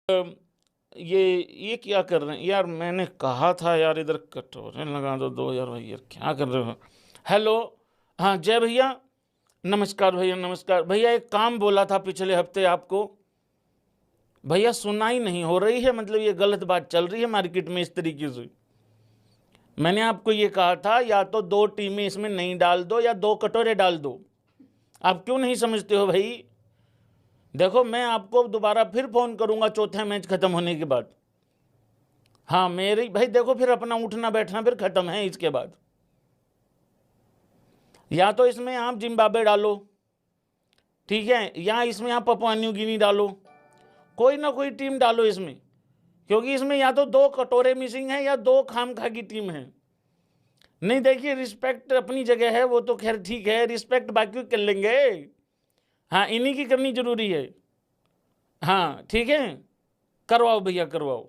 ये क्या कर रहे हैं यार? मैंने कहा था यार इधर कटोरे लगा दो 2000 भाई, यार क्या कर रहे हो? हेलो, हाँ जय भैया, नमस्कार भैया, नमस्कार भैया। एक काम बोला था पिछले हफ्ते आपको, भैया सुनाई नहीं हो रही है, मतलब ये गलत बात चल रही है मार्केट में इस तरीके से। मैंने आपको ये कहा था या तो 2 टीमें इसमें नहीं डाल दो या 2 कटोरे डाल दो। आप क्यों नहीं समझते हो भाई? देखो मैं आपको दोबारा फिर फोन करूंगा चौथा मैच खत्म होने के बाद। हाँ मेरी भाई, देखो फिर अपना उठना बैठना फिर खत्म है इसके बाद। या तो इसमें आप जिम्बाब्वे डालो, ठीक है, या इसमें आप पपुआ न्यू गिनी डालो, कोई ना कोई टीम डालो इसमें, क्योंकि इसमें या तो 2 कटोरे मिसिंग है या 2 खामखा की टीम है। नहीं देखिए, रिस्पेक्ट अपनी जगह है, वो तो खैर ठीक है, रिस्पेक्ट बाकी कर लेंगे। हाँ इन्हीं की करनी जरूरी है। हाँ ठीक है, करवाओ भैया करवाओ।